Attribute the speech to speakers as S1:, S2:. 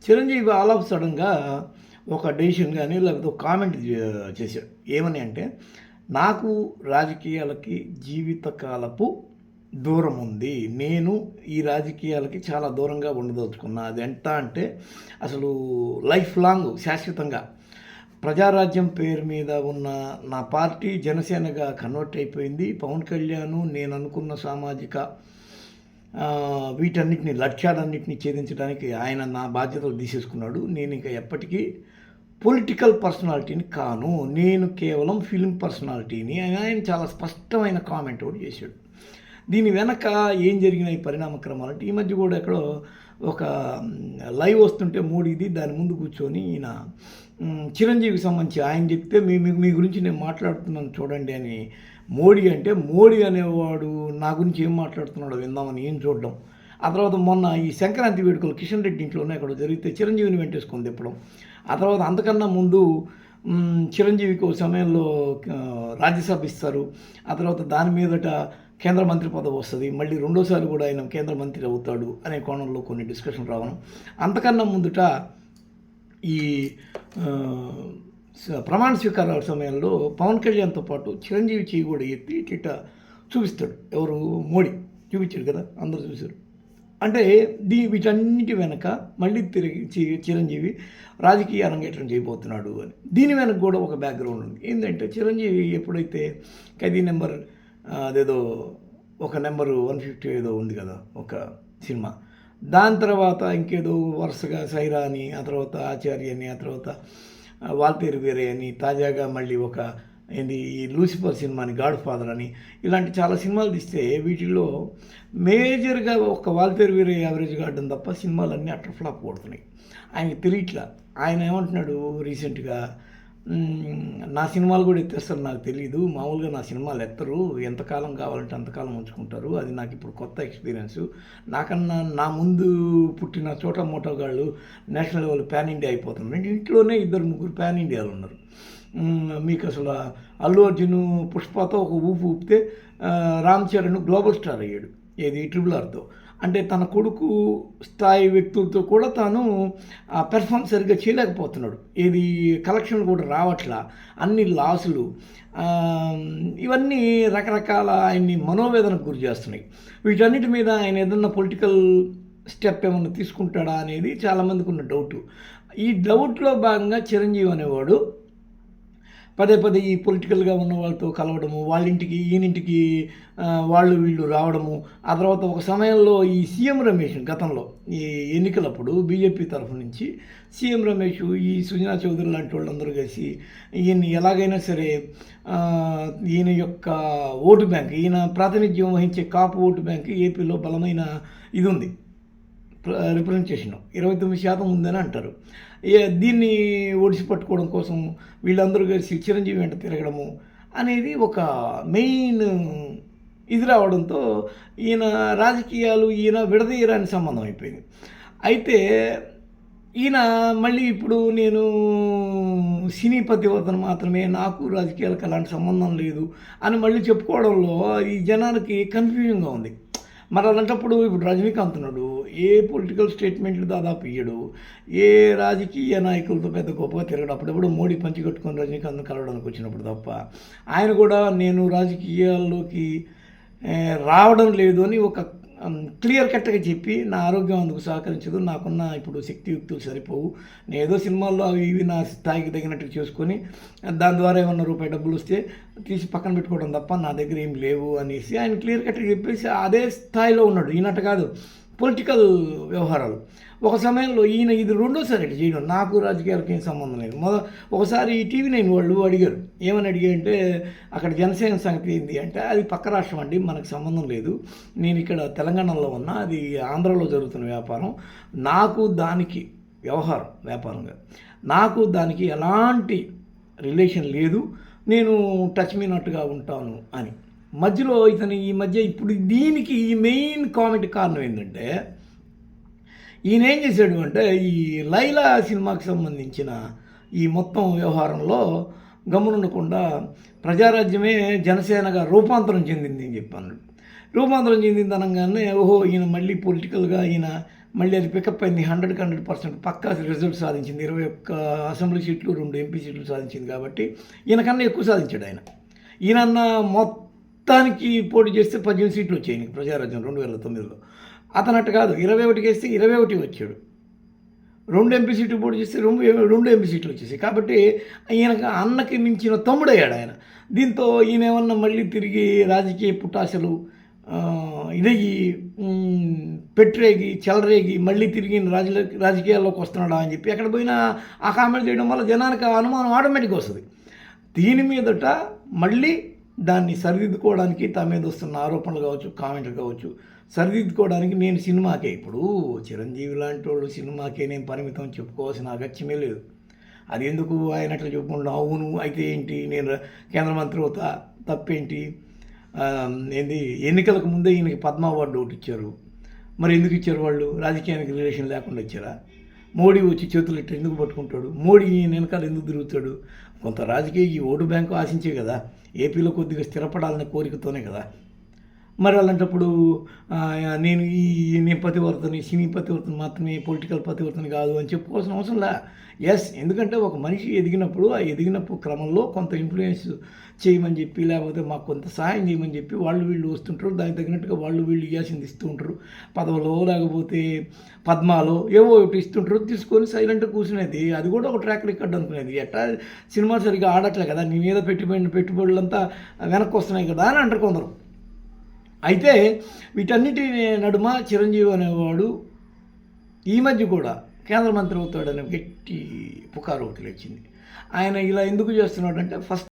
S1: Chiranjeevi all of సడన్గా ఒక decision కానీ లేకపోతే ఒక కామెంట్ చేశాడు. ఏమని అంటే, నాకు రాజకీయాలకి జీవితకాలపు దూరం ఉంది, నేను ఈ రాజకీయాలకి చాలా దూరంగా ఉండదలుచుకున్నా. అది ఎంత అంటే అసలు లైఫ్ లాంగ్ శాశ్వతంగా ప్రజారాజ్యం పేరు మీద ఉన్న నా పార్టీ జనసేనగా కన్వర్ట్ అయిపోయింది. పవన్ కళ్యాణ్ నేను అనుకున్న సామాజిక వీటన్నిటిని లక్ష్యాలన్నింటినీ ఛేదించడానికి ఆయన నా బాధ్యతలు తీసేసుకున్నాడు. నేను ఇంకా ఎప్పటికీ పొలిటికల్ పర్సనాలిటీని కాను, నేను కేవలం ఫిల్మ్ పర్సనాలిటీని ఆయన చాలా స్పష్టమైన కామెంట్ ఒకటి చేశాడు. దీని వెనక ఏం జరిగిన ఈ పరిణామక్రమాలు అంటే, ఈ మధ్య కూడా ఎక్కడో ఒక లైవ్ వస్తుంటే మోడీది, దాని ముందు కూర్చొని ఈయన చిరంజీవికి సంబంధించి ఆయన చెప్తే మీ గురించి నేను మాట్లాడుతున్నాను చూడండి అని మోడీ అంటే, మోడీ అనేవాడు నా గురించి ఏం మాట్లాడుతున్నాడో విందామని ఏం చూడడం. ఆ తర్వాత మొన్న ఈ సంక్రాంతి వేడుకలు కిషన్ రెడ్డి ఇంట్లోనే అక్కడ జరిగితే చిరంజీవిని వెంటేసుకొని తిప్పడం. ఆ తర్వాత అంతకన్నా ముందు చిరంజీవికి ఒక సమయంలో రాజ్యసభ ఇస్తారు. ఆ తర్వాత దాని మీదట కేంద్ర మంత్రి పదవి వస్తుంది, మళ్ళీ రెండోసారి కూడా ఆయన కేంద్ర మంత్రి అవుతాడు అనే కోణంలో కొన్ని డిస్కషన్ రావడం. అంతకన్నా ముందుట ఈ ప్రమాణ స్వీకారాల సమయంలో పవన్ కళ్యాణ్తో పాటు చిరంజీవి చేయి కూడా ఎత్తి ఇట్ట చూపిస్తాడు. ఎవరు? మోడీ చూపించాడు కదా, అందరూ చూశారు. అంటే వీటన్నిటి వెనక మళ్ళీ తిరిగి చిరంజీవి రాజకీయ అరంగేట్రం చేయబోతున్నాడు అని. దీని వెనక కూడా ఒక బ్యాక్గ్రౌండ్ ఉంది. ఏంటంటే చిరంజీవి ఎప్పుడైతే ఖైదీ నెంబర్ అదేదో ఒక నెంబరు 150 ఏదో ఉంది కదా ఒక సినిమా, దాని తర్వాత ఇంకేదో వరుసగా సైరా అని, ఆ తర్వాత ఆచార్య అని, ఆ తర్వాత వాల్తేరు వీరే అని, తాజాగా మళ్ళీ ఒక ఈ లూసిఫర్ సినిమాని, గాడ్ ఫాదర్ అని, ఇలాంటి చాలా సినిమాలు తీస్తే వీటిల్లో మేజర్గా ఒక వాల్తేరు వీరే యావరేజ్గా ఆడడం తప్ప సినిమాలన్నీ అట్లా ఫ్లాప్ కొడుతున్నాయి. ఆయనకి తెలియట్లా. ఆయన ఏమంటున్నాడు రీసెంట్గా, నా సినిమాలు కూడా ఎత్తేస్తారు నాకు తెలియదు, మామూలుగా నా సినిమాలు ఎత్తరు, ఎంతకాలం కావాలంటే అంతకాలం ఉంచుకుంటారు, అది నాకు ఇప్పుడు కొత్త ఎక్స్పీరియన్స్, నాకన్నా నా ముందు పుట్టిన చోట మోటోగాళ్ళు నేషనల్ లెవెల్ ప్యాన్ ఇండియా అయిపోతున్నారు. ఇంట్లోనే 2-3 ప్యాన్ ఇండియాలు ఉన్నారు. మీకు అసలు అల్లు అర్జున్ పుష్పతో ఒక ఊపు ఊపితే రామ్ చరణ్ గ్లోబల్ స్టార్ అయ్యాడు. ఏది? RRRతో. అంటే తన కొడుకు స్థాయి వ్యక్తులతో కూడా తాను పెర్ఫార్మ్ సరిగ్గా చేయలేకపోతున్నాడు. ఏది? కలెక్షన్ కూడా రావట్లా, అన్ని లాసులు, ఇవన్నీ రకరకాల ఆయన్ని మనోవేదనకు గురి చేస్తున్నాయి. వీటన్నిటి మీద ఆయన ఏదన్నా పొలిటికల్ స్టెప్ ఏమన్నా తీసుకుంటాడా అనేది చాలామందికి ఉన్న డౌటు. ఈ డౌట్లో భాగంగా చిరంజీవి అనేవాడు పదే పదే ఈ పొలిటికల్గా ఉన్న వాళ్ళతో కలవడము, వాళ్ళింటికి ఈయనింటికి వాళ్ళు వీళ్ళు రావడము. ఆ తర్వాత ఒక సమయంలో ఈ సీఎం రమేష్ గతంలో ఈ ఎన్నికలప్పుడు బీజేపీ తరఫు నుంచి సీఎం రమేష్, ఈ సుజనా చౌదరి లాంటి వాళ్ళందరూ కలిసి ఈయన్ని ఎలాగైనా సరే ఈయన యొక్క ఓటు బ్యాంక్, ఈయన ప్రాతినిధ్యం వహించే కాపు ఓటు బ్యాంక్ ఏపీలో బలమైన ఇది ఉంది, రిప్రజెంటేషన్ 29% ఉందని అంటారు. దీన్ని ఒడిసి పట్టుకోవడం కోసం వీళ్ళందరూ కలిసి చిరంజీవి వెంట తిరగడము అనేది ఒక మెయిన్ ఇది రావడంతో ఈయన రాజకీయాలు ఈయన విడదీయరాని సంబంధం అయిపోయింది. అయితే ఈయన మళ్ళీ ఇప్పుడు నేను సినీ పతివర్తన మాత్రమే, నాకు రాజకీయాలకు అలాంటి సంబంధం లేదు అని మళ్ళీ చెప్పుకోవడంలో ఈ జనానికి కన్ఫ్యూజన్గా ఉంది. మరి అలాంటప్పుడు ఇప్పుడు రజనీకాంత్ ఉన్నాడు, ఏ పొలిటికల్ స్టేట్మెంట్లు దాదాపు ఇయ్యడు, ఏ రాజకీయ నాయకులతో పెద్ద గొప్పగా తిరగడు. అప్పుడప్పుడు మోడీ పంచి కట్టుకొని రజనీకాంత్ కలవడానికి వచ్చినప్పుడు తప్ప ఆయన కూడా నేను రాజకీయాల్లోకి రావడం లేదు అని ఒక క్లియర్ కట్గా చెప్పి, నా ఆరోగ్యం అందుకు సహకరించదు, నాకున్న ఇప్పుడు శక్తియుక్తులు సరిపోవు, నేను ఏదో సినిమాల్లో అవి ఇవి నా స్థాయికి తగినట్టు చేసుకొని దాని ద్వారా ఏమన్నా రూపాయి డబ్బులు వస్తే తీసి పక్కన పెట్టుకోవడం తప్ప నా దగ్గర ఏం లేవు అనేసి ఆయన క్లియర్ కట్గా చెప్పేసి అదే స్థాయిలో ఉన్నాడు. ఈయనట్టు కాదు పొలిటికల్ వ్యవహారాలు. ఒక సమయంలో ఈయన ఇది రెండోసారి ఇట్లా చేయడం, నాకు రాజకీయాలకు ఏం సంబంధం లేదు. ఒకసారి TV9 వాళ్ళు అడిగారు, ఏమని అడిగారంటే అక్కడ జనసేన సంగతి ఏంది అంటే, అది పక్క రాష్ట్రం అండి, మనకు సంబంధం లేదు, నేను ఇక్కడ తెలంగాణలో ఉన్నా, అది ఆంధ్రాలో జరుగుతున్న వ్యాపారం, నాకు దానికి వ్యాపారంగా నాకు దానికి ఎలాంటి రిలేషన్ లేదు, నేను టచ్ మీ నట్టుగా ఉంటాను అని. మధ్యలో ఇతను ఈ మధ్య ఇప్పుడు దీనికి ఈ మెయిన్ కామెంట్ కారణం ఏంటంటే, ఈయన ఏం చేశాడు అంటే ఈ లైలా సినిమాకి సంబంధించిన ఈ మొత్తం వ్యవహారంలో గమనుండకుండా ప్రజారాజ్యమే జనసేనగా రూపాంతరం చెందింది అని చెప్పాను. రూపాంతరం చెందింది అనగానే ఓహో ఈయన మళ్ళీ పొలిటికల్గా ఈయన మళ్ళీ అది పికప్ అయింది. 100కి 100% పక్కా రిజల్ట్ సాధించింది. 21 అసెంబ్లీ సీట్లు, 2 ఎంపీ సీట్లు సాధించింది కాబట్టి ఈయనకన్నా ఎక్కువ సాధించాడు ఆయన. ఈయనన్న మొత్తానికి పోటీ చేస్తే 18 సీట్లు వచ్చాయి ఈయనకి ప్రజారాజ్యం 2009లో. అతను అట్ట కాదు, 21కి వేస్తే 21 వచ్చాడు. 2 ఎంపీ సీట్లు పోటీ చేస్తే 2 ఎంపీ సీట్లు వచ్చేసాయి. కాబట్టి ఈయనకు అన్నకి మించిన తమ్ముడయ్యాడు ఆయన. దీంతో ఈయన ఏమన్నా మళ్ళీ తిరిగి రాజకీయ పుటాశలు ఇదయ్యి పెట్టరేగి చెలరేగి మళ్ళీ తిరిగి రాజకీయాల్లోకి వస్తున్నాడా అని చెప్పి ఎక్కడ పోయినా ఆ కామెంట్ చేయడం వల్ల జనానికి అనుమానం ఆటోమేటిక్గా వస్తుంది. దీని మీదట మళ్ళీ దాన్ని సరిదిద్దుకోవడానికి తమ మీద వస్తున్న ఆరోపణలు కావచ్చు, కామెంట్లు కావచ్చు, సరిదిద్దుకోవడానికి నేను సినిమాకే, ఇప్పుడు చిరంజీవి లాంటి వాళ్ళు సినిమాకే నేను పరిమితం చెప్పుకోవాల్సిన అగత్యమే లేదు. అది ఎందుకు ఆయన అట్లా చెప్పుకుంటున్నా, అవును అయితే ఏంటి, నేను కేంద్ర మంత్రి అవుతా తప్పేంటి, ఏంది ఎన్నికలకు ముందే ఈయనకి పద్మ అవార్డు ఒకటి ఇచ్చారు. మరి ఎందుకు ఇచ్చారు వాళ్ళు? రాజకీయానికి రిలేషన్ లేకుండా ఇచ్చారా? మోడీ వచ్చి చేతులు ఇట్లా ఎందుకు పట్టుకుంటాడు? మోడీ వెనకాల ఎందుకు తిరుగుతాడు? కొంత రాజకీయ ఈ ఓటు బ్యాంకు ఆశించే కదా, ఏపీలో కొద్దిగా స్థిరపడాలనే కోరికతోనే కదా. మరి అలాంటప్పుడు నేను పతివర్తని, సినీ పతివర్తని మాత్రమే, పొలిటికల్ పతివర్తని కాదు అని చెప్పుకోవాల్సిన అవసరం లే. ఎస్, ఎందుకంటే ఒక మనిషి ఎదిగినప్పుడు ఆ ఎదిగినప్పుడు క్రమంలో కొంత ఇన్ఫ్లుయెన్స్ చేయమని చెప్పి, లేకపోతే మాకు కొంత సహాయం చేయమని చెప్పి వాళ్ళు వీళ్ళు వస్తుంటారు. దానికి తగినట్టుగా వాళ్ళు వీళ్ళు ఇవ్వాల్సింది ఇస్తూ ఉంటారు. పదవులో లేకపోతే పద్మాలో ఏవో ఒకటి ఇస్తుంటారు, తీసుకొని సైలెంట్గా కూర్చునేది. అది కూడా ఒక ట్రాక్ రికార్డ్ అనుకునేది. ఎట్టా సినిమా సరిగ్గా ఆడట్లే కదా, నీ మీద పెట్టుబడులంతా వెనక్కి వస్తున్నాయి కదా అని అంటారు కొందరు. అయితే వీటన్నిటి నడుమ చిరంజీవి అనేవాడు ఈ మధ్య కూడా కేంద్ర మంత్రి అవుతాడనే గట్టి పుకారు ఒకటి లేచింది. ఆయన ఇలా ఎందుకు చేస్తున్నాడంటే, ఫస్ట్